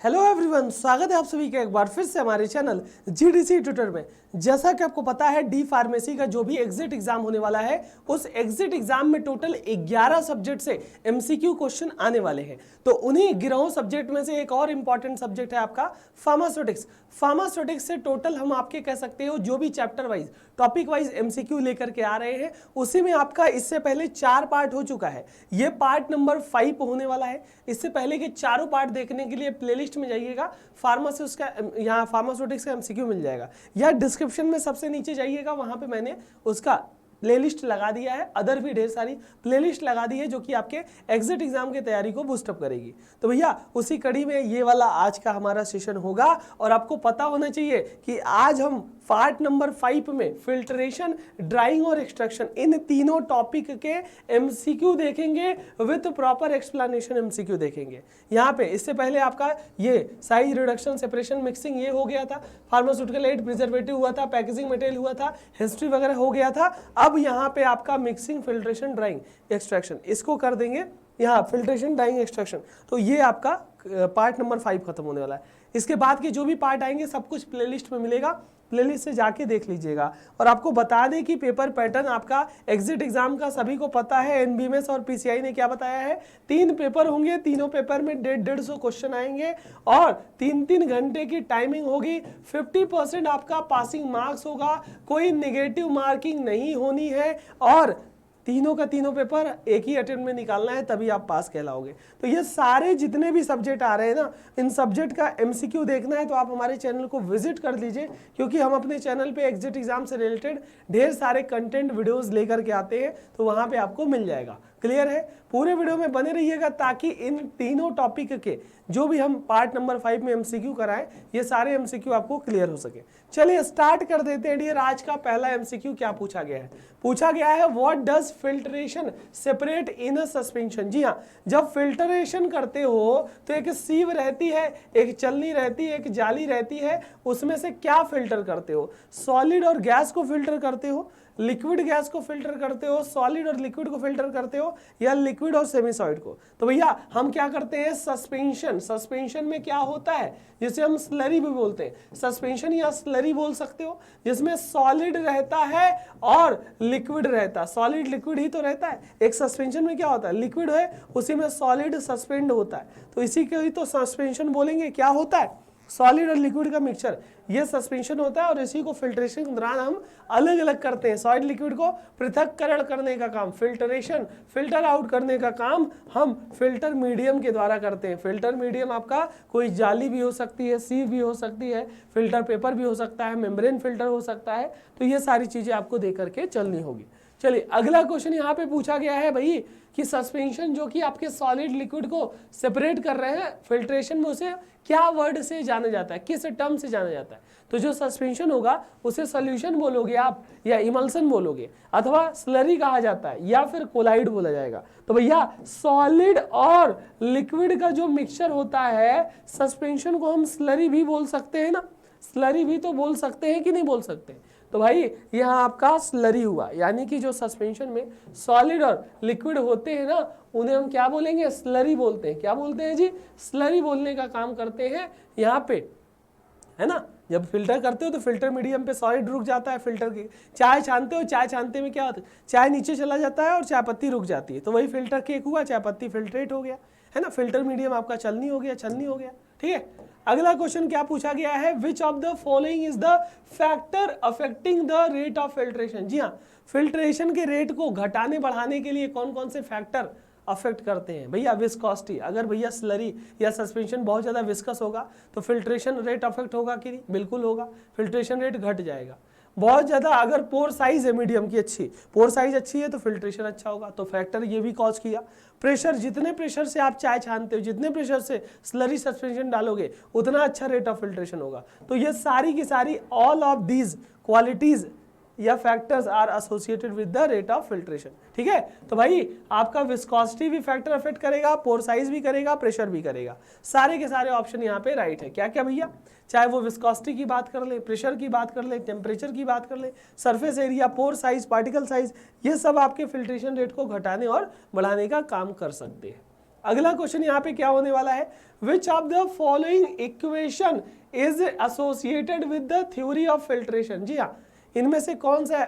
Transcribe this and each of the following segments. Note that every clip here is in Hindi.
हेलो एवरीवन, स्वागत है आप सभी का एक बार फिर से हमारे चैनल जीडीसी ट्यूटर में। जैसा कि आपको पता है, डी फार्मेसी का जो भी एग्जिट एग्जाम होने वाला है, उस एग्जिट एग्जाम में टोटल 11 सब्जेक्ट से एमसीक्यू क्वेश्चन आने वाले हैं। तो उन्हीं 11 सब्जेक्ट में से एक और इंपॉर्टेंट सब्जेक्ट है आपका फार्मास्यूटिक्स। फार्मास्यूटिक्स से टोटल हम आपके कह सकते हो जो भी chapter wise topic wise MCQ लेकर के आ रहे हैं, उसी में आपका इससे पहले 4 पार्ट हो चुका है। ये पार्ट नंबर 5 होने वाला है। इससे पहले के चारों पार्ट देखने के लिए प्लेलिस्ट में जाइएगा, फार्मास्यूटिक्स का यहाँ फार्मास्यूटिक्स का एमसीक्यू मिल जाएगा, या डिस्क्रिप्शन में सबसे नीचे जाइएगा, वहां पे मैंने उसका प्लेलिस्ट लगा दिया है। अदर भी ढेर सारी प्लेलिस्ट लगा दी है जो कि आपके एग्जिट एग्जाम की तैयारी को बूस्टअप करेगी। तो भैया उसी कड़ी में ये वाला आज का हमारा सेशन होगा। और आपको पता होना चाहिए कि आज हम पार्ट नंबर 5 में फिल्ट्रेशन, ड्राइंग और एक्सट्रैक्शन, इन तीनों टॉपिक के एमसीक्यू देखेंगे विद प्रॉपर एक्सप्लेनेशन एमसीक्यू देखेंगे। यहाँ पे इससे पहले आपका ये साइज रिडक्शन, सेपरेशन, मिक्सिंग ये हो गया था, फार्मास्यूटिकल एड, प्रिजर्वेटिव हुआ था, पैकेजिंग मटेरियल हुआ था, हिस्ट्री वगैरह हो गया था। अब यहाँ पे आपका मिक्सिंग, फिल्ट्रेशन, ड्राइंग, एक्सट्रैक्शन इसको कर देंगे यहाँ, फिल्ट्रेशन, ड्राइंग, एक्सट्रैक्शन। तो ये आपका पार्ट नंबर 5 खत्म होने वाला है। इसके बाद के जो भी पार्ट आएंगे सब कुछ प्लेलिस्ट में मिलेगा, प्लेलिस्ट से जाके देख लीजिएगा। और आपको बता दें कि पेपर पैटर्न आपका एग्जिट एग्जाम का सभी को पता है। एनबीएमएस और पीसीआई ने क्या बताया है, 3 पेपर होंगे, तीनों पेपर में 150 क्वेश्चन आएंगे और 3-3 घंटे की टाइमिंग होगी। 50% आपका पासिंग मार्क्स होगा, कोई नेगेटिव मार्किंग नहीं होनी है और तीनों का तीनों पेपर एक ही अटेम्प्ट में निकालना है, तभी आप पास कहलाओगे। तो ये सारे जितने भी सब्जेक्ट आ रहे हैं ना, इन सब्जेक्ट का एमसीक्यू देखना है तो आप हमारे चैनल को विजिट कर लीजिए, क्योंकि हम अपने चैनल पे एग्जिट एग्जाम से रिलेटेड ढेर सारे कंटेंट वीडियोस लेकर के आते हैं, तो वहां पे आपको मिल जाएगा। क्लियर है? पूरे वीडियो में बने रहिएगा ताकि इन तीनों टॉपिक के जो भी हम पार्ट नंबर 5 में एमसीक्यू कराएं, ये सारे एमसीक्यू आपको क्लियर हो सके। चलिए स्टार्ट कर देते हैं डियर। आज का पहला एमसीक्यू क्या पूछा गया है? पूछा गया है what does filtration separate in a suspension. जी हाँ, जब फिल्ट्रेशन करते हो तो एक सीव रहती है, एक चलनी रहती है, एक जाली रहती है, उसमें से क्या फिल्टर करते हो? सॉलिड और गैस को फिल्टर करते हो, लिक्विड गैस को फिल्टर करते हो, सॉलिड और लिक्विड को फिल्टर करते हो, या लिक्विड और सेमी सॉलिड को? तो भैया हम क्या करते हैं, सस्पेंशन। सस्पेंशन में क्या होता है, जिसे हम स्लरी भी बोलते हैं, सस्पेंशन या स्लरी बोल सकते हो, जिसमें सॉलिड रहता है और लिक्विड रहता है। सॉलिड लिक्विड ही तो रहता है। एक सस्पेंशन में क्या होता है, लिक्विड है, उसी में सॉलिड सस्पेंड होता है, तो इसी को ही तो सस्पेंशन बोलेंगे। क्या होता है, सॉलिड और लिक्विड का मिक्सचर, ये सस्पेंशन होता है। और इसी को फिल्ट्रेशन के दौरान हम अलग अलग करते हैं। सॉलिड लिक्विड को पृथक्करण करने का काम, फिल्ट्रेशन, फिल्टर आउट करने का काम हम फिल्टर मीडियम के द्वारा करते हैं। फिल्टर मीडियम आपका कोई जाली भी हो सकती है, सीव भी हो सकती है, फिल्टर पेपर भी हो सकता है, मेम्ब्रेन फिल्टर हो सकता है। तो ये सारी चीजें आपको देख करके चलनी होगी। चलिए अगला क्वेश्चन यहाँ पे पूछा गया है भाई कि सस्पेंशन जो कि आपके सॉलिड लिक्विड को सेपरेट कर रहे हैं फिल्ट्रेशन में, उसे क्या वर्ड से जाना जाता है, किस टर्म से जाना जाता है? तो जो सस्पेंशन होगा उसे सॉल्यूशन बोलोगे आप, या इमल्सन बोलोगे, अथवा स्लरी कहा जाता है, या फिर कोलाइड बोला जाएगा। तो भैया सॉलिड और लिक्विड का जो मिक्सचर होता है, सस्पेंशन को हम स्लरी भी बोल सकते हैं ना, स्लरी भी तो बोल सकते हैं कि नहीं बोल सकते? तो भाई यहाँ आपका स्लरी हुआ, यानी कि जो सस्पेंशन में सॉलिड और लिक्विड होते हैं ना, उन्हें हम क्या बोलेंगे, स्लरी बोलते हैं। क्या बोलते हैं जी, स्लरी बोलने का काम करते हैं यहाँ पे, है ना। जब फिल्टर करते हो तो फिल्टर मीडियम पे सॉलिड रुक जाता है, फिल्टर की। चाय छानते हो, चाय छानते में क्या होता है, चाय नीचे चला जाता है और चाय पत्ती रुक जाती है, तो वही फिल्टर केक हुआ, चाय पत्ती फिल्ट्रेट हो गया, है ना। फिल्टर मीडियम आपका चलनी हो गया, छलनी हो गया। ठीक है, अगला क्वेश्चन क्या पूछा गया है, which of the following is the factor affecting the rate of filtration. जी हाँ, फिल्ट्रेशन के रेट को घटाने बढ़ाने के लिए कौन कौन से फैक्टर अफेक्ट करते हैं? भैया विस्कोसिटी, अगर भैया स्लरी या सस्पेंशन बहुत ज़्यादा विस्कस होगा तो फिल्ट्रेशन रेट अफेक्ट होगा कि नहीं? बिल्कुल होगा, फिल्ट्रेशन रेट घट जाएगा। बहुत ज़्यादा अगर पोर साइज है मीडियम की अच्छी, पोर साइज अच्छी है तो फिल्ट्रेशन अच्छा होगा, तो फैक्टर ये भी कॉज किया। प्रेशर, जितने प्रेशर से आप चाय छानते हो, जितने प्रेशर से स्लरी सस्पेंशन डालोगे, उतना अच्छा रेट ऑफ फिल्ट्रेशन होगा। तो ये सारी की सारी ऑल ऑफ दीज क्वालिटीज या factors are associated with the rate of filtration. ठीक है, तो भाई आपका विस्कोसिटी भी फैक्टर अफेक्ट करेगा, पोर साइज भी करेगा, प्रेशर भी करेगा। सारे के सारे ऑप्शन यहाँ पे राइट है। क्या क्या भैया, चाहे वो विस्कोसिटी की बात कर ले, प्रेशर की बात कर ले, टेम्परेचर की बात कर ले, surface area, pore size, particle size, ये सब आपके फिल्ट्रेशन रेट को घटाने और बढ़ाने का काम कर सकते हैं। अगला क्वेश्चन यहाँ पे क्या होने वाला है, which of the following equation is associated with the theory of filtration. जी हाँ, इनमें से कौन सा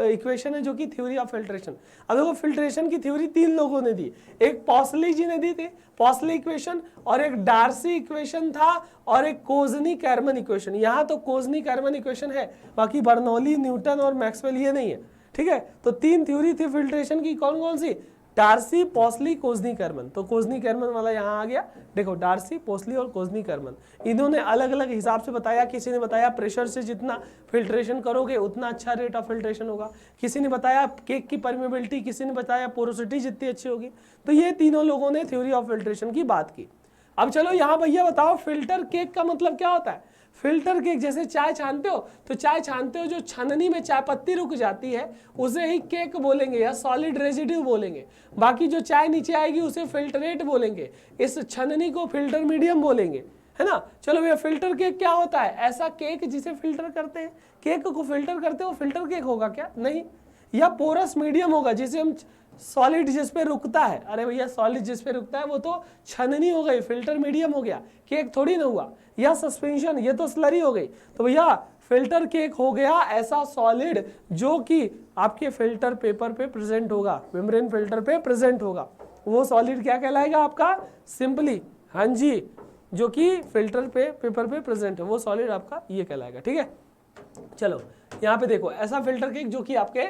इक्वेशन है जो कि थ्योरी ऑफ फिल्ट्रेशन। अब देखो फिल्ट्रेशन की थ्योरी तीन लोगों ने दी, एक पॉसली जी ने दी थी पॉसली इक्वेशन, और एक डार्सी इक्वेशन था, और एक कोजनी कैरमन इक्वेशन। यहाँ तो कोजनी कैरमन इक्वेशन है, बाकी बर्नौली, न्यूटन और मैक्सवेल ये नहीं है। ठीक है, तो तीन थ्योरी थी फिल्ट्रेशन की, कौन कौन सी, डार्सी, पॉसली, कोजनी कैरमन। तो कोजनी कैरमन वाला यहाँ आ गया, देखो डार्सी, पॉसली और कोजनी कैरमन, इन्होंने अलग अलग हिसाब से बताया। किसी ने बताया प्रेशर से जितना फिल्ट्रेशन करोगे उतना अच्छा रेट ऑफ फिल्ट्रेशन होगा, किसी ने बताया केक की परमेबिलिटी, किसी ने बताया पोरोसिटी जितनी अच्छी होगी। तो ये तीनों लोगों ने थ्योरी ऑफ फिल्ट्रेशन की बात की। अब चलो यहाँ भैया बताओ फिल्टर केक का मतलब क्या होता है। फिल्टर केक, जैसे चाय छानते हो तो चाय छानते हो, जो छननी में चाय पत्ती रुक जाती है उसे ही केक बोलेंगे या सॉलिड रेजिड्यू बोलेंगे। बाकी जो चाय नीचे आएगी उसे फिल्टरेट बोलेंगे, इस छननी को फिल्टर मीडियम बोलेंगे, है ना। चलो भैया फिल्टर केक क्या होता है, ऐसा केक जिसे फिल्टर करते हैं, केक को फिल्टर करते हो, फिल्टर केक होगा क्या, नहीं। या पोरस मीडियम होगा, जिसे हम सॉलिड जिस पे रुकता है, अरे भैया सॉलिड जिस पे रुकता है वो तो छननी हो गई, फिल्टर मीडियम हो गया, केक थोड़ी ना हुआ। या सस्पेंशन, ये तो स्लरी हो गई। तो भैया फिल्टर केक हो गया ऐसा सॉलिड जो कि आपके फिल्टर पेपर पे प्रेजेंट होगा, मेम्ब्रेन फिल्टर पे प्रेजेंट होगा। वो सॉलिड क्या कहलाएगा आपका, सिंपली, हाँ जी, जो कि फिल्टर पे पेपर पे प्रेजेंट है वो सॉलिड आपका ये कहलाएगा। ठीक है, चलो यहाँ पे देखो ऐसा फिल्टर केक जो कि आपके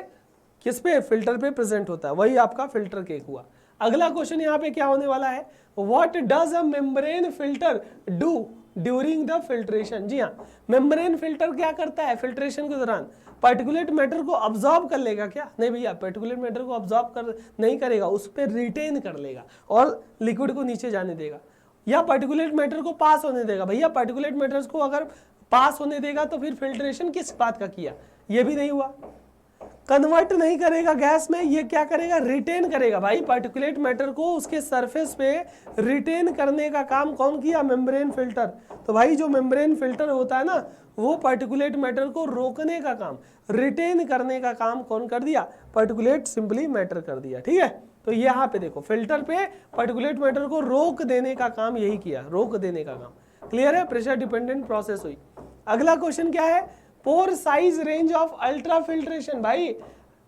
किस पे, फिल्टर पे प्रेजेंट होता है, वही आपका फिल्टर केक हुआ। अगला क्वेश्चन यहाँ पे क्या होने वाला है, what does a membrane filter do during the filtration. जी हाँ, मेम्ब्रेन फिल्टर क्या करता है फिल्ट्रेशन के दौरान, पार्टिकुलेट मैटर को अब्सॉर्ब कर लेगा क्या, नहीं भैया पार्टिकुलेट मैटर को अब्सॉर्ब कर नहीं करेगा, उस पर रिटेन कर लेगा और लिक्विड को नीचे जाने देगा। या पार्टिकुलेट मैटर को पास होने देगा, भैया पार्टिकुलेट मैटर्स को अगर पास होने देगा तो फिर फिल्ट्रेशन किस बात का किया, ये भी नहीं हुआ। कन्वर्ट नहीं करेगा गैस में, ये क्या करेगा, रिटेन करेगा। भाई पार्टिकुलेट मैटर को उसके सरफेस पे रिटेन करने का काम कौन किया, मेम्ब्रेन फिल्टर। तो भाई जो मेम्ब्रेन फिल्टर होता है ना, वो पार्टिकुलेट मैटर को रोकने का काम, रिटेन करने का काम कौन कर दिया, पार्टिकुलेट सिंपली मैटर कर दिया। ठीक है, तो यहाँ पे देखो फिल्टर पे पार्टिकुलेट मैटर को रोक देने का काम यही किया, रोक देने का काम। क्लियर है, प्रेशर डिपेंडेंट प्रोसेस हुई। अगला क्वेश्चन क्या है, pore size range of ultra filtration. भाई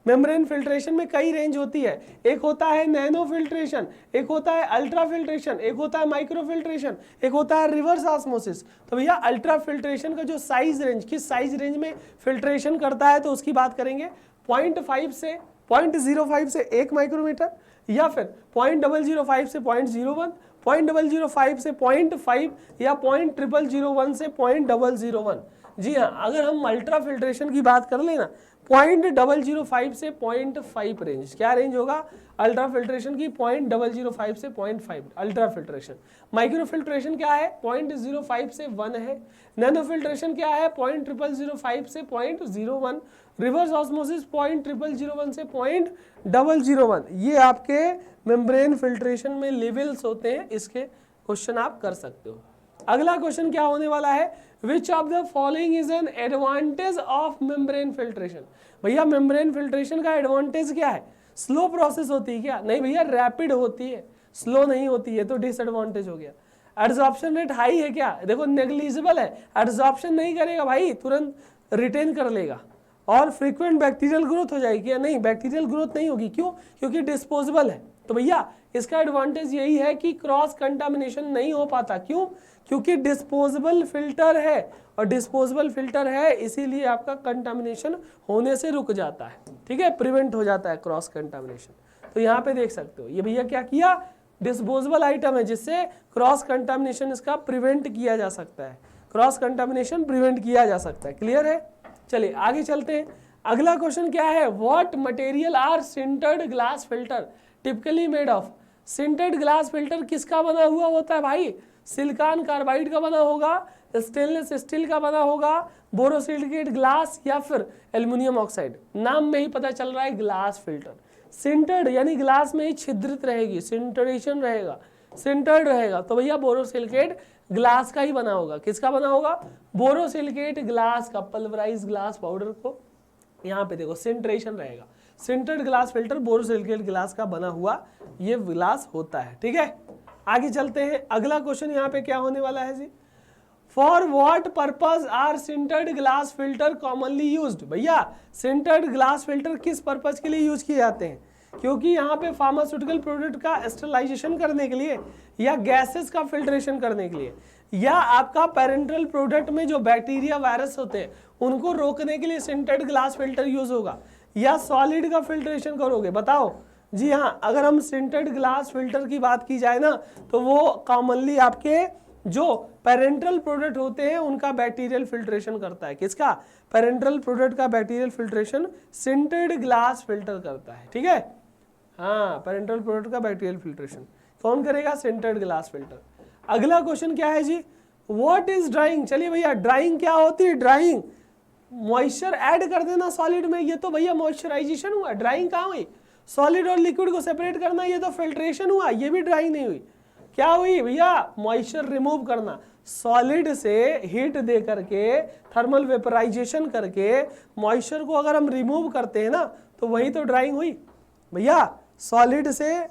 मेम्ब्रेन फिल्ट्रेशन में कई रेंज होती है, एक होता है नैनो फिल्ट्रेशन, एक होता है अल्ट्रा फिल्ट्रेशन, एक होता है माइक्रो फिल्ट्रेशन, एक होता है रिवर्स ऑस्मोसिस। तो भैया अल्ट्रा फिल्ट्रेशन का जो साइज रेंज, किस साइज रेंज में फिल्ट्रेशन करता है तो उसकी बात करेंगे। 0.5 से 0.05 से 1 माइक्रोमीटर, या फिर 0.005 से 0.01, 0.005 से 0.5, या 0.0001 से 0.001। जी हाँ, अगर हम अल्ट्रा फिल्ट्रेशन की बात कर लेना 0.005 से 0.5 रेंज, क्या रेंज होगा अल्ट्रा फिल्ट्रेशन की, 0.005 से 0.5 अल्ट्रा फिल्ट्रेशन। माइक्रो फिल्ट्रेशन क्या है, 0.05 से 1 है। नैनो फिल्ट्रेशन क्या है, 0.0005 से 0.01। रिवर्स ऑस्मोसिस 0.0001 से 0.001। ये आपके मेम्ब्रेन फिल्ट्रेशन में लेवल्स होते हैं, इसके क्वेश्चन आप कर सकते हो। अगला क्वेश्चन क्या होने वाला है, which of the following is an advantage of membrane filtration. भैया मेम्ब्रेन फिल्ट्रेशन का एडवांटेज क्या है, स्लो प्रोसेस होती है क्या, नहीं भैया रैपिड होती है, स्लो नहीं होती है, तो डिसएडवांटेज हो गया। एड्सॉर्प्शन रेट हाई है क्या, देखो नेग्लिजिबल है, एड्सॉर्प्शन नहीं करेगा भाई, तुरंत रिटेन कर लेगा। और फ्रीक्वेंट बैक्टीरियल ग्रोथ हो जाएगी या नहीं, बैक्टीरियल ग्रोथ नहीं होगी, क्यों, क्योंकि डिस्पोजेबल है। तो भैया इसका एडवांटेज यही है कि क्रॉस कंटामिनेशन नहीं हो पाता, क्यों, क्योंकि डिस्पोजेबल फिल्टर है, और डिस्पोजेबल फिल्टर है इसीलिए आपका कंटामिनेशन होने से रुक जाता है। ठीक है, प्रिवेंट हो जाता है क्रॉस कंटामिनेशन। तो यहाँ पे देख सकते हो ये भैया क्या किया, डिस्पोजेबल आइटम है जिससे क्रॉस कंटामिनेशन इसका प्रिवेंट किया जा सकता है, क्रॉस कंटामिनेशन प्रिवेंट किया जा सकता है। क्लियर है, चलिए आगे चलते हैं। अगला क्वेश्चन क्या है, what material are sintered glass filter typically made of. Sintered glass filter किसका बना हुआ होता है भाई, सिलिकॉन कार्बाइड का बना होगा, स्टेनलेस स्टील का बना होगा, बोरोसिलिकेट ग्लास, या फिर एल्युमिनियम ऑक्साइड। नाम में ही पता चल रहा है ग्लास फिल्टर। सिंटर्ड यानी ग्लास में ही छिद्रित रहेगी, सिंटरेशन रहेगा, सिंटर्ड रहेगा, तो भैया बोरोसिलिकेट ग्लास का ही बना होगा। किसका बना होगा, बोरोसिलिकेट ग्लास का, पल्वराइज ग्लास पाउडर को यहाँ पे देखो सिंटरेशन रहेगा। Sintered glass filter borosilicate glass का बना हुआ ये ग्लास होता है। ठीक है, आगे चलते हैं। अगला क्वेश्चन यहाँ पे क्या होने वाला है जी, for what purpose are sintered glass filter commonly used. भैया सिंटर्ड ग्लास फिल्टर किस पर्पज के लिए यूज किए जाते हैं? क्योंकि यहाँ पे फार्मास्यूटिकल प्रोडक्ट का स्टरलाइजेशन करने के लिए, या गैसेस का फिल्ट्रेशन करने के लिए, या आपका पेरेंटल प्रोडक्ट में जो बैक्टीरिया वायरस होते हैं उनको रोकने के लिए सिंटर्ड ग्लास फिल्टर यूज होगा, या सॉलिड का फिल्ट्रेशन करोगे? बताओ जी हाँ। अगर हम सिंटर्ड ग्लास फिल्टर की बात की जाए ना, तो वो कॉमनली आपके जो पेरेंटल प्रोडक्ट होते हैं उनका बैक्टीरियल फिल्ट्रेशन करता है। किसका? पेरेंटल प्रोडक्ट का bacterial filtration sintered glass filter करता है। ठीक है, हाँ, पेरेंटल प्रोडक्ट का बैक्टीरियल फिल्ट्रेशन कौन करेगा? Sintered glass filter. अगला क्वेश्चन क्या है जी, व्हाट इज ड्राइंग। चलिए भैया, ड्राइंग क्या होती है? ड्राइंग मॉइस्चर ऐड कर देना सॉलिड में, ये तो भैया मॉइस्चराइजेशन हुआ। ड्राइंग कहाँ हुई? सॉलिड और लिक्विड को सेपरेट करना, ये तो फिल्ट्रेशन हुआ, ये भी ड्राइंग नहीं हुई। क्या हुई भैया? मॉइस्चर रिमूव करना, सॉलिड से हीट दे करके, थर्मल वेपराइजेशन करके मॉइस्चर को अगर हम रिमूव करते हैं ना, तो वही तो ड्राइंग हुई भैया। सॉलिड से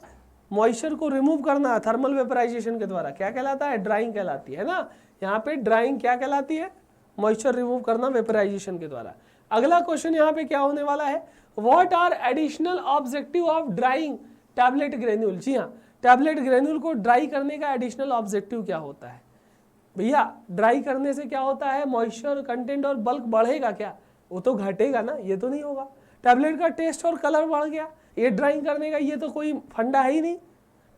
मॉइस्चर को रिमूव करना थर्मल वेपराइजेशन के द्वारा क्या कहलाता है? ड्राइंग कहलाती है ना। यहाँ पे ड्राइंग क्या कहलाती है? मॉइस्चर रिमूव करना वेपराइजेशन के द्वारा। अगला क्वेश्चन यहाँ पे क्या होने वाला है, what are additional objective of drying tablet granule. जी हाँ, टैबलेट ग्रेन्यूल को ड्राई करने का एडिशनल ऑब्जेक्टिव क्या होता है? भैया ड्राई करने से क्या होता है? मॉइस्चर कंटेंट और बल्क बढ़ेगा क्या? वो तो घटेगा ना, ये तो नहीं होगा। टैबलेट का टेस्ट और कलर बढ़ गया, ये ड्राइंग करने का ये तो कोई फंडा है ही नहीं।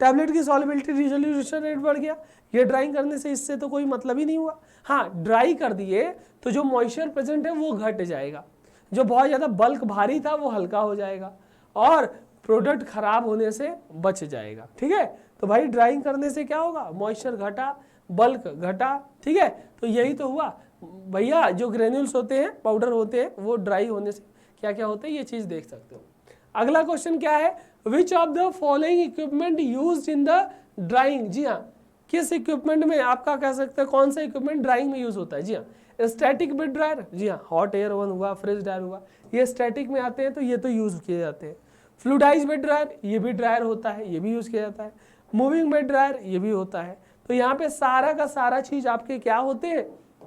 टैबलेट की सॉल्युबिलिटी रिजोल्यूशन रेट बढ़ गया, ये ड्राइंग करने से इससे तो कोई मतलब ही नहीं हुआ। हाँ, ड्राई कर दिए तो जो मॉइस्चर प्रेजेंट है वो घट जाएगा, जो बहुत ज़्यादा बल्क भारी था वो हल्का हो जाएगा, और प्रोडक्ट खराब होने से बच जाएगा। ठीक है, तो भाई ड्राइंग करने से क्या होगा? मॉइस्चर घटा, बल्क घटा। ठीक है, तो यही तो हुआ भैया। जो ग्रेन्यूल्स होते हैं, पाउडर होते हैं, वो ड्राई होने से क्या क्या होते हैं, ये चीज़ देख सकते हो। अगला क्वेश्चन क्या है, which of the following equipment used in the drying. जी हाँ, किस इक्विपमेंट में आपका कह सकते हैं कौन सा इक्विपमेंट ड्राइंग में यूज होता है? जी हाँ, स्टैटिक बेड ड्रायर। जी हाँ, हॉट एयर ओवन हुआ, फ्रिज ड्रायर हुआ, ये स्टैटिक में आते हैं, तो ये तो यूज किए जाते हैं। फ्लूडाइज बेड ड्रायर, ये भी ड्रायर होता है, ये भी यूज किया जाता है। मूविंग बेड ड्रायर, ये भी होता है। तो यहाँ पे सारा का सारा चीज आपके क्या होते हैं?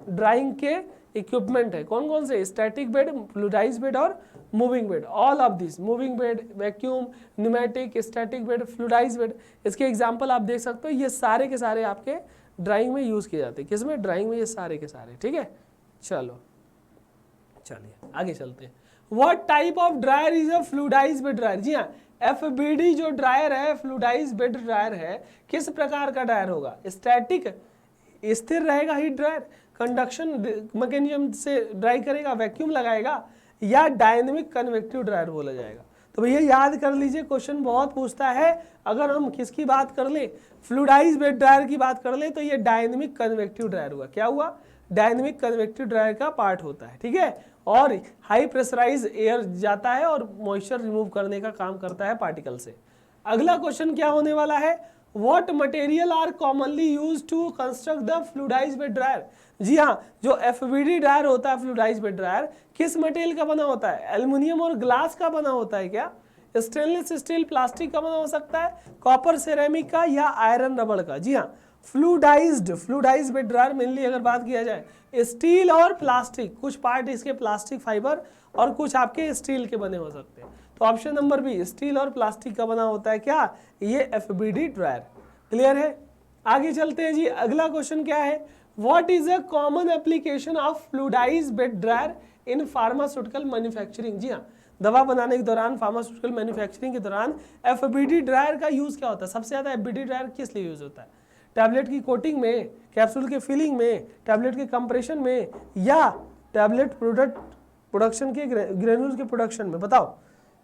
ड्राइंग के इक्विपमेंट है। कौन कौन से? स्टैटिक बेड, फ्लूडाइज बेड और moving bed. All of this, moving bed, vacuum, pneumatic, static bed, fluidise bed, इसके एग्जांपल आप देख सकते हो। ये सारे के सारे आपके ड्राइंग में यूज किए जाते हैं। किसमें? ड्राइंग में, ये सारे के सारे। ठीक है, चलो चलिए आगे चलते हैं। What type of dryer is a fluidised bed dryer. जी हाँ, FBD जो ड्रायर है, फ्लूडाइज बेड ड्रायर है, किस प्रकार का ड्रायर होगा? स्टैटिक, स्थिर रहेगा हीट ड्रायर, कंडक्शन मैकेनिज्म से ड्राई करेगा, वैक्यूम लगाएगा, या डायनेमिक कन्वेक्टिव ड्रायर बोला जाएगा। तो भैया याद कर लीजिए, क्वेश्चन बहुत पूछता है। अगर हम किसकी बात कर ले, फ्लूडाइज बेड ड्रायर की बात कर ले, तो ये डायनेमिक कन्वेक्टिव ड्रायर हुआ। क्या हुआ? डायनेमिक कन्वेक्टिव ड्रायर का पार्ट होता है। ठीक है, और हाई प्रेशराइज एयर जाता है और मॉइस्चर रिमूव करने का काम करता है पार्टिकल से। अगला क्वेश्चन क्या होने वाला है, what material are commonly use to construct the fluidised bed dryer. जी हाँ, जो FBD ड्रायर होता है, फ्लूडाइज बेड ड्रायर, किस मटेरियल का बना होता है? एल्युमिनियम और ग्लास का बना होता है क्या? स्टेनलेस स्टील, प्लास्टिक का बना हो सकता है, कॉपर सेरेमिक का, या आयरन रबड़ का। जी हाँ, फ्लूडाइज बेड ड्रायर मेनली अगर बात किया जाए, स्टील और प्लास्टिक, कुछ पार्ट इसके प्लास्टिक फाइबर और कुछ आपके स्टील के बने हो सकते हैं। तो ऑप्शन नंबर बी, स्टील और प्लास्टिक का बना होता है क्या? ये FBD ड्रायर। क्लियर है, आगे चलते हैं जी। अगला क्वेश्चन क्या है, what is a common application of fluidised bed dryer in pharmaceutical manufacturing. जी हाँ, दवा बनाने के दौरान, फार्मास्यूटिकल मैन्युफैक्चरिंग के दौरान FBD ड्रायर का यूज क्या होता है? सबसे ज्यादा FBD ड्रायर किस लिए यूज होता है? टैबलेट की कोटिंग में, कैप्सूल के फिलिंग में, टैबलेट के कंप्रेशन में, या टैबलेट प्रोडक्शन के ग्रेन्यूल्स के प्रोडक्शन में? बताओ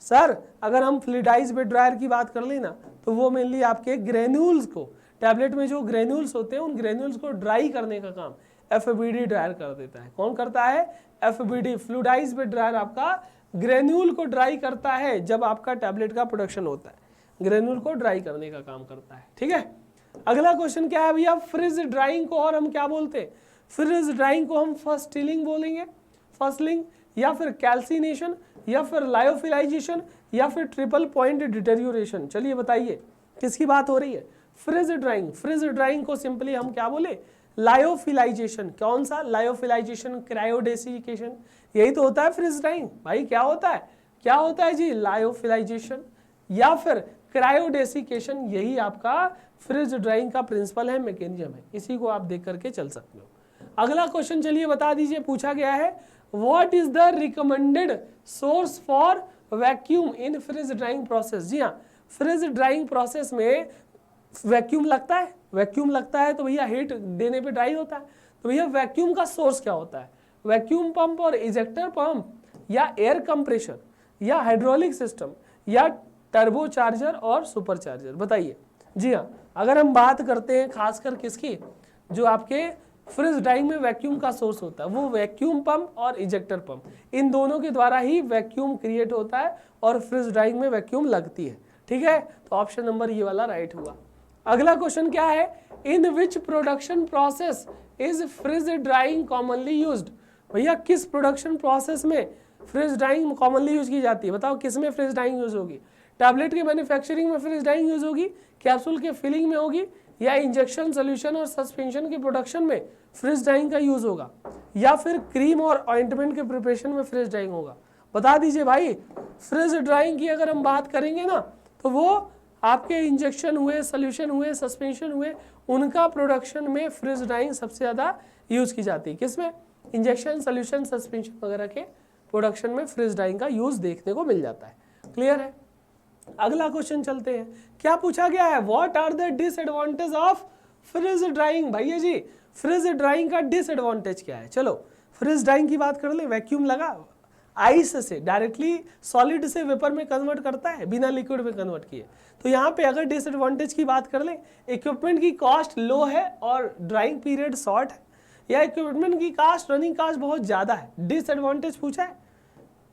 सर। अगर हम फ्लूडाइज बेड ड्रायर की बात कर लेना, तो वो मेनली आपके ग्रेन्यूल्स को, टैबलेट में जो ग्रेन्यूल्स होते हैं उन ग्रेन्यूल्स को ड्राई करने का काम FBD ड्रायर कर देता है। कौन करता है? FBD, फ्लूडाइज बेड ड्रायर आपका ग्रेन्यूल को ड्राई करता है जब आपका टैबलेट का प्रोडक्शन होता है, ग्रेन्यूल को ड्राई करने का काम करता है। ठीक है, अगला क्वेश्चन क्या है भैया, फ्रिज ड्राइंग को और हम क्या बोलते हैं? फ्रिज ड्राइंग को हम फर्स्टिलिंग बोलेंगे, फर्स्टलिंग, या फिर कैल्सिनेशन, या फिर लायोफिलाइजेशन, या फिर ट्रिपल पॉइंट डिटेरियोरेशन? चलिए बताइए किसकी बात हो रही है? Fridge drawing. फ्रिज ड्राइंग को सिंपली हम क्या बोले? लायोफिलाइजेशन। कौन सा? लायोफिलाइजेशन, क्रायोडेसिकेशन, यही तो होता है फ्रिज ड्राइंग। भाई क्या होता है? क्या होता है जी? लायोफिलाइजेशन या फिर क्रायोडेसिकेशन, यही आपका फ्रिज ड्राइंग का प्रिंसिपल है, मैकेनिज्म है। इसी को आप देख करके चल सकते हो। अगला क्वेश्चन चलिए बता दीजिए, पूछा गया है what is the recommended source for vacuum in freeze drying process? जी हाँ, फ्रिज ड्राइंग प्रोसेस में वैक्यूम लगता है। वैक्यूम लगता है तो भैया हीट देने पे ड्राई होता है। तो भैया वैक्यूम का सोर्स क्या होता है? वैक्यूम पंप और इजेक्टर पंप, या एयर कंप्रेशर, या हाइड्रोलिक सिस्टम, या टर्बोचार्जर और सुपरचार्जर? बताइए। जी हाँ, अगर हम बात करते हैं खासकर किसकी, जो आपके फ्रिज ड्राइंग में वैक्यूम का सोर्स होता है, वो वैक्यूम पंप और इजेक्टर पंप, इन दोनों के द्वारा ही वैक्यूम क्रिएट होता है और फ्रिज ड्राइंग में वैक्यूम लगती है। ठीक है, तो ऑप्शन नंबर ये वाला राइट हुआ। अगला क्वेश्चन क्या है? In which production process is freeze drying commonly used? भैया किस प्रोडक्शन प्रोसेस में फ्रिज ड्राइंग कॉमनली यूज की जाती है? बताओ किस में फ्रिज ड्राइंग यूज होगी? टैबलेट की मैन्युफैक्चरिंग में फ्रिज ड्राइंग यूज होगी, कैप्सूल के फिलिंग में होगी, या इंजेक्शन सोल्यूशन और सस्पेंशन के प्रोडक्शन में फ्रिज ड्राइंग का यूज होगा, या फिर क्रीम और ऑइंटमेंट के प्रिपरेशन में फ्रिज ड्राइंग होगा? बता दीजिए भाई। फ्रिज ड्राइंग की अगर हम बात करेंगे ना, तो वो आपके इंजेक्शन हुए, सोल्यूशन हुए, सस्पेंशन हुए, उनका प्रोडक्शन में फ्रिज ड्राइंग सबसे ज़्यादा यूज की जाती है। किसमें? इंजेक्शन, सोल्यूशन, सस्पेंशन वगैरह के प्रोडक्शन में फ्रिज ड्राइंग का यूज देखने को मिल जाता है। क्लियर है? अगला क्वेश्चन चलते हैं। क्या पूछा गया है? What are the disadvantage of freeze drying? भैया जी फ्रिज ड्राइंग का डिसएडवांटेज क्या है? चलो फ्रिज ड्राइंग की बात कर ले। वैक्यूम लगा, आइस से डायरेक्टली सॉलिड से वेपर में कन्वर्ट करता है, बिना लिक्विड में कन्वर्ट किए। तो यहाँ पे अगर डिसएडवांटेज की बात कर ले, इक्विपमेंट की कॉस्ट लो है और ड्राइंग पीरियड शॉर्ट है, या इक्विपमेंट की कास्ट, रनिंग कास्ट बहुत ज़्यादा है। डिसएडवांटेज पूछा है,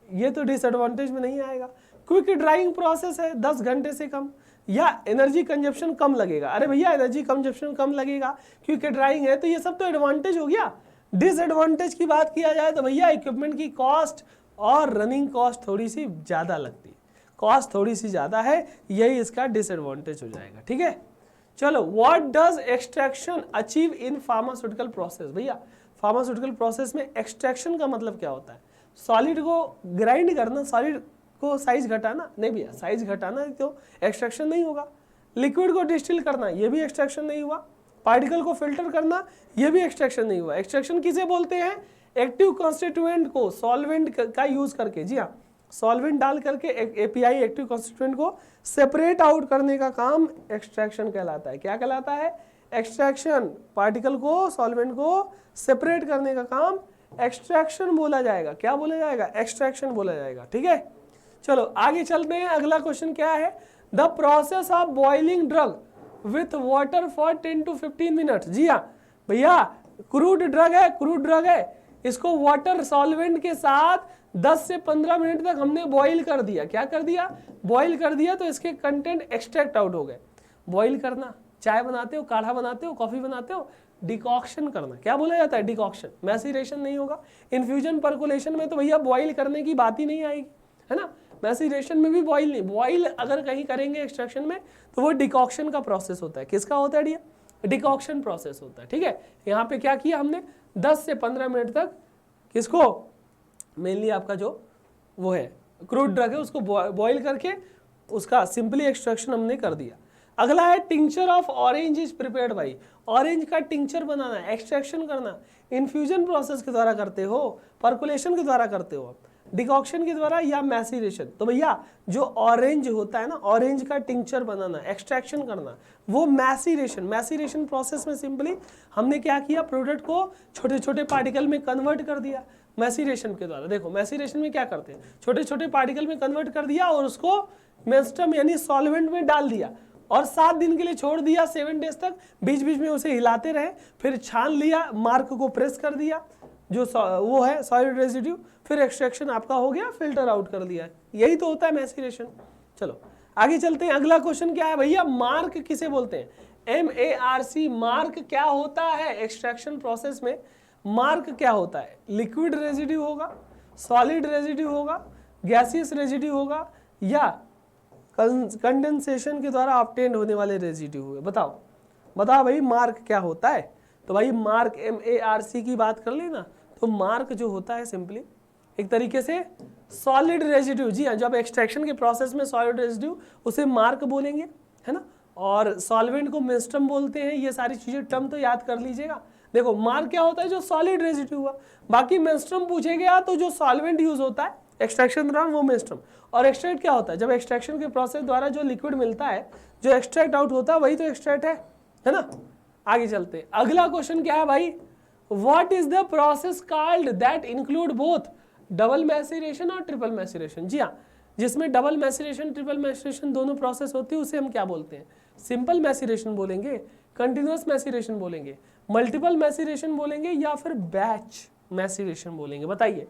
ये तो डिसएडवांटेज में नहीं आएगा। क्विक ड्राइंग प्रोसेस है, 10 घंटे से कम, या एनर्जी कंजप्शन कम लगेगा। अरे भैया एनर्जी कंजप्शन कम लगेगा, क्विक ड्राइंग है, तो ये सब तो एडवांटेज हो गया। डिसएडवांटेज की बात किया जाए तो भैया इक्विपमेंट की कॉस्ट और रनिंग कॉस्ट थोड़ी सी ज़्यादा लगती है, कॉस्ट थोड़ी सी ज़्यादा है, यही इसका डिसएडवांटेज हो जाएगा। ठीक है, चलो what does extraction achieve in pharmaceutical process? भैया फार्मास्यूटिकल प्रोसेस में एक्सट्रैक्शन का मतलब क्या होता है? सॉलिड को ग्राइंड करना, सॉलिड को साइज घटाना? नहीं भैया, साइज घटाना तो एक्सट्रैक्शन नहीं होगा। लिक्विड को डिस्टिल करना, ये भी एक्सट्रैक्शन नहीं हुआ। पार्टिकल को फिल्टर करना, ये भी एक्सट्रैक्शन नहीं हुआ। एक्सट्रैक्शन किसे बोलते हैं? एक्टिव कॉन्स्टिट्यूएंट को सॉल्वेंट का यूज करके, जी हाँ, सॉल्वेंट डाल करके एपीआई एक्टिव कॉन्स्टिट्यूएंट को सेपरेट आउट करने का काम एक्सट्रैक्शन कहलाता है। क्या कहलाता है? एक्सट्रैक्शन। पार्टिकल को, सॉल्वेंट को सेपरेट करने का काम एक्सट्रैक्शन बोला जाएगा। क्या बोला जाएगा? एक्सट्रैक्शन बोला जाएगा। ठीक है, चलो आगे चलते हैं। अगला क्वेश्चन क्या है? The process of boiling drug with water for 10 to 15 minutes. जी हाँ भैया, क्रूड ड्रग है, क्रूड ड्रग है, इसको वाटर सॉल्वेंट के साथ 10 से 15 मिनट तक हमने बॉईल कर दिया। क्या कर दिया? बॉईल कर दिया, तो इसके कंटेंट एक्सट्रैक्ट आउट हो गए। बॉईल करना, चाय बनाते हो, काढ़ा बनाते हो, कॉफी बनाते हो, डिकॉक्शन करना। क्या बोला जाता है? डिकॉक्शन। मैसीरेशन नहीं होगा। इन्फ्यूजन परकोलेशन में तो भैया बॉईल करने की बात ही नहीं आएगी, है ना। मैसीरेशन में भी बॉईल नहीं, बॉईल अगर कहीं करेंगे एक्सट्रैक्शन में तो वो डिकॉक्शन का प्रोसेस होता है। किसका होता है डिया? डिकॉक्शन प्रोसेस होता है। ठीक है, यहाँ पे क्या किया हमने? 10 से 15 मिनट तक किसको, मेनली आपका जो वो है क्रूड ड्रग है, उसको बॉईल करके उसका सिंपली एक्सट्रैक्शन हमने कर दिया। अगला है tincture of orange is prepared by. Orange का टिंचर बनाना, एक्सट्रैक्शन करना, इन्फ्यूजन प्रोसेस के द्वारा करते हो, परकुलेशन के द्वारा करते हो, डिकॉक्शन के द्वारा, या मैसीरेशन? तो भैया जो ऑरेंज होता है ना, ऑरेंज का टिंचर बनाना, एक्सट्रैक्शन करना, वो मैसीरेशन। मैसीरेशन प्रोसेस में सिंपली हमने क्या किया? प्रोडक्ट को छोटे छोटे पार्टिकल में कन्वर्ट कर दिया मैसीरेशन के द्वारा। देखो मैसीरेशन में क्या करते हैं? छोटे छोटे पार्टिकल में कन्वर्ट कर दिया और उसको मेस्टम यानी सॉल्वेंट में डाल दिया और 7 दिन के लिए छोड़ दिया, 7 डेज तक। बीच बीच में उसे हिलाते रहे, फिर छान लिया, मार्क को प्रेस कर दिया, जो वो है सॉलिड रेजिड्यू, फिर एक्सट्रैक्शन आपका हो गया, फिल्टर आउट कर दिया। यही तो होता है मैसीरेशन। चलो आगे चलते हैं। अगला क्वेश्चन क्या है भैया? मार्क किसे बोलते हैं? MARC। मार्क क्या होता है एक्सट्रैक्शन प्रोसेस में? मार्क क्या होता है? लिक्विड रेजिड्यू होगा, सॉलिड रेजिड्यू होगा, गैसियस रेजिड्यू होगा, या कंडेंसेशन के द्वारा ऑब्टेन्ड होने वाले रेजिड्यू हुए? बताओ बताओ भाई, मार्क क्या होता है? तो भाई मार्क MARC की बात कर लेना, तो मार्क जो होता है सिंपली एक तरीके से सॉलिड रेजिड्यू। जी हाँ, जब एक्सट्रैक्शन के प्रोसेस में सॉलिड रेजिड्यू उसे मार्क बोलेंगे, है ना, और सॉल्वेंट को मेंस्ट्रम बोलते हैं। ये सारी चीजें टर्म तो याद कर लीजिएगा। देखो मार्क क्या होता है? जो सॉलिड रेजिड्यू हुआ। बाकी मेंस्ट्रम पूछे गया तो जो सॉल्वेंट यूज होता है एक्सट्रैक्शन दौरान वो मेंस्ट्रम। और एक्सट्रैक्ट क्या होता है? जब एक्सट्रैक्शन के प्रोसेस द्वारा जो लिक्विड मिलता है, जो एक्सट्रैक्ट आउट होता है, वही तो एक्सट्रैक्ट है ना। आगे चलते हैं। अगला क्वेश्चन क्या है भाई? What is the process called that include both double maceration और ट्रिपल मैसेरेशन? जी हाँ, जिसमें डबल मैसेरेशन ट्रिपल मैसेरेशन दोनों प्रोसेस होती है उसे हम क्या बोलते हैं? सिंपल मैसेरेशन बोलेंगे, कंटिन्यूअस मैसेरेशन बोलेंगे, मल्टीपल मैसेरेशन बोलेंगे, या फिर बैच मैसेरेशन बोलेंगे? बताइए।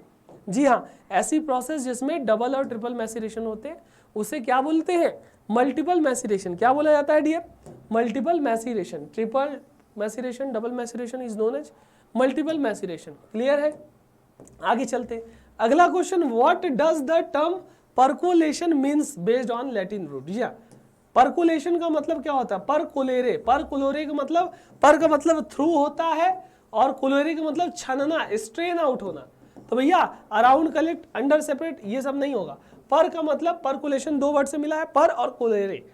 जी हाँ, ऐसी प्रोसेस जिसमें डबल और ट्रिपल मैसेरेशन होते हैं उसे क्या बोलते हैं? Multiple maceration. क्या बोला जाता है dear? Multiple maceration. Triple maceration, double maceration is known as multiple maceration. Clear है? आगे चलते। अगला question, what does the term percolation means based on Latin root? जी हाँ, परकोलेशन का मतलब क्या होता है? परकोलेरे। परकोलोरे का मतलब, पर का मतलब थ्रू होता है, और कोलोरे का मतलब छनना, स्ट्रेन आउट होना। तो भैया अराउंड, कलेक्ट, अंडर, सेपरेट ये सब नहीं होगा। पर का मतलब, परकुलेशन दो वर्ड से मिला है, पर और कोलेरे।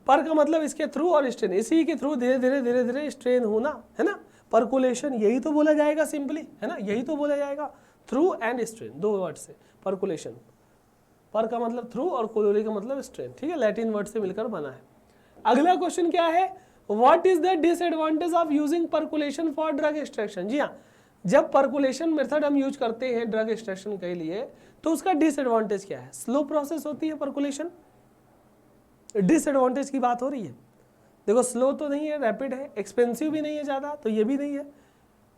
पर का मतलब इसके थ्रू और स्ट्रेन, इसी के थ्रू धीरे धीरे धीरे धीरे स्ट्रेन होना, है ना। परकुलेशन यही तो बोला जाएगा सिंपली, है ना, यही तो बोला जाएगा, थ्रू एंड स्ट्रेन, दो वर्ड से परकुलेशन। पर का मतलब थ्रू और कोलोरे का मतलब स्ट्रेन, ठीक है, लैटिन वर्ड से मिलकर बना है। अगला क्वेश्चन क्या है? What is the disadvantage of using percolation for drug extraction? जी हाँ, जब परकुलेशन मेथड हम यूज करते हैं ड्रग एक्सट्रैक्शन के लिए तो उसका डिसएडवांटेज क्या है? स्लो प्रोसेस होती है परकुलेशन। डिसएडवांटेज की बात हो रही है। देखो स्लो तो नहीं है, रैपिड है, एक्सपेंसिव भी नहीं है ज़्यादा, तो ये भी नहीं है,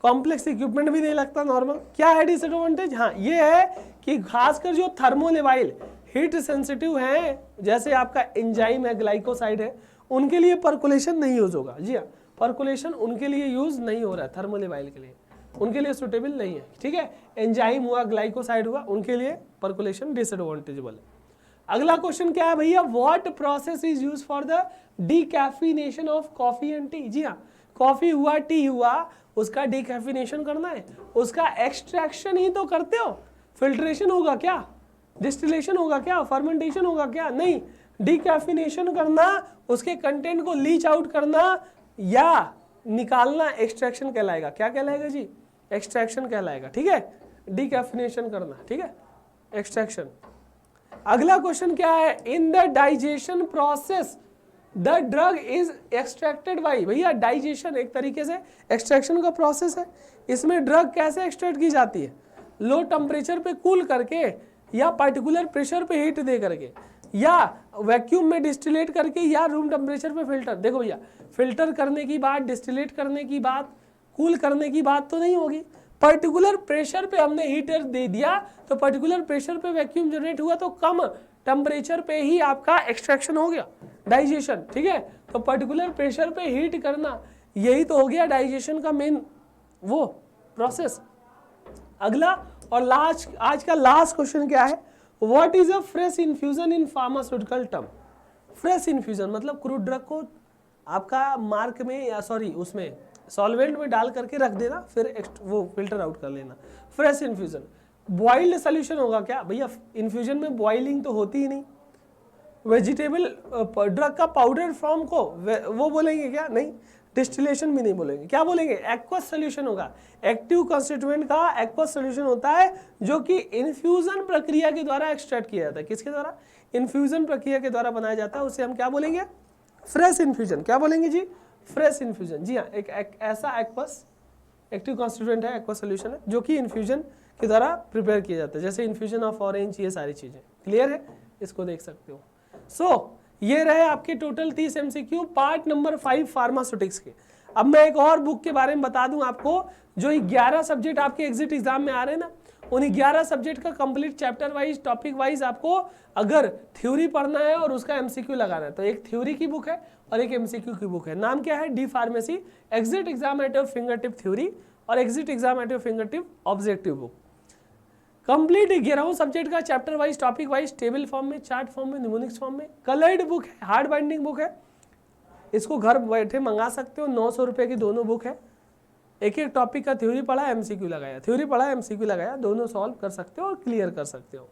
कॉम्प्लेक्स इक्विपमेंट भी नहीं लगता नॉर्मल। क्या है डिसएडवांटेज? हाँ ये है कि खासकर जो थर्मोलेवाइल हीट सेंसिटिव हैं, जैसे आपका एंजाइम है, ग्लाइकोसाइड है, उनके लिए परकुलेशन नहीं यूज होगा। जी हाँ, परकुलेशन उनके लिए यूज नहीं हो रहा है, थर्मोलेवाइल के लिए, उनके लिए सुटेबल नहीं है, ठीक है। एंजाइम हुआ, ग्लाइकोसाइड हुआ, उनके लिए परकुलेशन डिसएडवांटेजेबल है। अगला क्वेश्चन क्या है भैया? What process is use for the decaffeination of coffee and tea? जी हाँ, कॉफी हुआ, टी हुआ, उसका डीकैफिनेशन करना है, उसका एक्सट्रैक्शन ही तो करते हो। फिल्ट्रेशन होगा क्या? डिस्टिलेशन होगा क्या? फर्मेंटेशन होगा क्या? नहीं, डीकैफिनेशन करना, उसके कंटेंट को लीच आउट करना या निकालना एक्सट्रैक्शन कहलाएगा। क्या कहलाएगा जी? एक्सट्रैक्शन कहलाएगा, ठीक है, डीकैफिनेशन करना, ठीक है, एक्सट्रैक्शन। अगला क्वेश्चन क्या है? In the digestion process the drug is extracted by? भैया डाइजेशन एक तरीके से एक्सट्रैक्शन का प्रोसेस है। इसमें ड्रग कैसे एक्सट्रैक्ट की जाती है? लो टेम्परेचर पे कूल करके, या पर्टिकुलर प्रेशर पे हीट दे करके, या वैक्यूम में डिस्टिलेट करके, या रूम टेम्परेचर पे फिल्टर। देखो भैया, फिल्टर करने की बात, डिस्टिलेट करने की बात, कूल करने की बात तो नहीं होगी। पर्टिकुलर प्रेशर पे हमने हीटर दे दिया तो पर्टिकुलर प्रेशर पे वैक्यूम जनरेट हुआ, तो कम टेम्परेचर पे ही आपका एक्सट्रैक्शन हो गया, डाइजेशन, ठीक है। तो पर्टिकुलर प्रेशर पे हीट करना, यही तो हो गया डाइजेशन का मेन वो प्रोसेस। अगला और लास्ट, आज का लास्ट क्वेश्चन क्या है? What is a fresh infusion in pharmaceutical term? Fresh infusion मतलब क्रूड ड्रग को आपका मार्क में, या सॉरी उसमें सॉल्वेंट में डाल करके रख देना, फिर वो फिल्टर आउट कर लेना, फ्रेश इन्फ्यूजन। बॉइल्ड सोल्यूशन होगा क्या? भैया इन्फ्यूजन में बॉइलिंग तो होती ही नहीं। वेजिटेबल ड्रग का पाउडर फॉर्म को वो बोलेंगे क्या? नहीं। डिस्टिलेशन भी नहीं बोलेंगे, क्या बोलेंगे? एक्वस सोल्यूशन होगा। एक्टिव कॉन्स्टिट्यूएंट का एक्वस सोल्यूशन होता है, जो कि इन्फ्यूजन प्रक्रिया के द्वारा एक्सट्रैक्ट किया जाता है। किसके द्वारा? इन्फ्यूजन प्रक्रिया के द्वारा बनाया जाता है, उसे हम क्या बोलेंगे? Fresh infusion. क्या बोलेंगे जी? Fresh infusion. जी हाँ, एक ऐसा एक्वस एक्टिव कॉन्स्टिट्यूएंट है, एक्वस सोल्यूशन है, जो कि इन्फ्यूजन के द्वारा प्रिपेयर किया जाता है, जैसे इन्फ्यूजन ऑफ ऑरेंज, ये सारी चीजें। क्लियर है? इसको देख सकते हो। सो ये रहे आपके total 30 MCQ part number 5 pharmaceutics के। अब मैं एक और बुक के बारे में बता दूं आपको, जो 11 सब्जेक्ट आपके एग्जिट एग्जाम में आ रहे हैं ना, उन 11 सब्जेक्ट का complete chapter wise, topic wise आपको अगर थ्योरी पढ़ना है और उसका MCQ लगाना है, तो एक थ्योरी की बुक है और एक MCQ की बुक है। नाम क्या है? D pharmacy exit exam at your finger tip theory और exit exam at your finger tip objective book. Complete 11 subject का chapter wise, topic wise, table form में, चार्ट फॉर्म में, निमोनिक्स फॉर्म में, कलर्ड बुक है, हार्ड बाइंडिंग बुक है, इसको घर बैठे मंगा सकते हो। 900 रुपये की दोनों बुक है। एक एक टॉपिक का थ्योरी पढ़ा, एमसीक्यू लगाया, थ्योरी पढ़ा, एमसीक्यू लगाया, दोनों सॉल्व कर सकते हो और क्लियर कर सकते हो।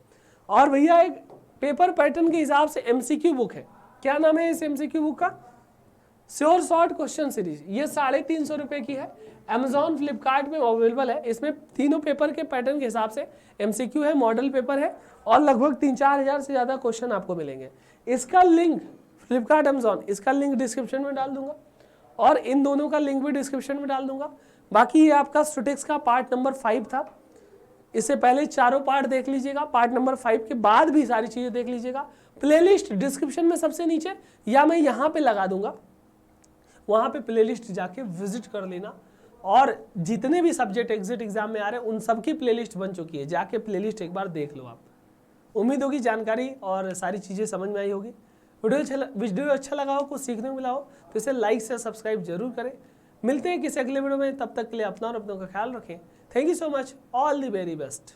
और भैया एक पेपर पैटर्न के हिसाब से एमसीक्यू बुक है। क्या नाम है इस एमसीक्यू बुक का? Sure short question series. ये 350 रुपये की है, अमेजॉन फ्लिपकार्ट में अवेलेबल है। इसमें तीनों पेपर के पैटर्न के हिसाब से एमसीक्यू है, मॉडल पेपर है और लगभग 3-4 हज़ार से ज़्यादा क्वेश्चन आपको मिलेंगे। इसका लिंक फ्लिपकार्ट, अमेजॉन, इसका लिंक डिस्क्रिप्शन में डाल दूंगा और इन दोनों का लिंक भी डिस्क्रिप्शन में डाल दूंगा। बाकी ये आपका स्टैटिस्टिक्स का पार्ट नंबर 5 था। इससे पहले चारों पार्ट देख लीजिएगा, पार्ट नंबर 5 के बाद भी सारी चीज़ें देख लीजिएगा। प्लेलिस्ट डिस्क्रिप्शन में सबसे नीचे या मैं यहाँ पे लगा दूंगा, वहाँ पे प्लेलिस्ट जाके विजिट कर लेना। और जितने भी सब्जेक्ट एग्जिट एग्जाम में आ रहे हैं उन सबकी प्लेलिस्ट बन चुकी है, जाके प्लेलिस्ट एक बार देख लो आप। उम्मीद होगी जानकारी और सारी चीज़ें समझ में आई होगी। वीडियो अच्छा लगा हो, कुछ सीखने को मिला हो तो इसे लाइक से सब्सक्राइब जरूर करें। मिलते हैं किसी अगले वीडियो में, तब तक के लिए अपना और अपनों का ख्याल रखें। Thank you so much, all the very best.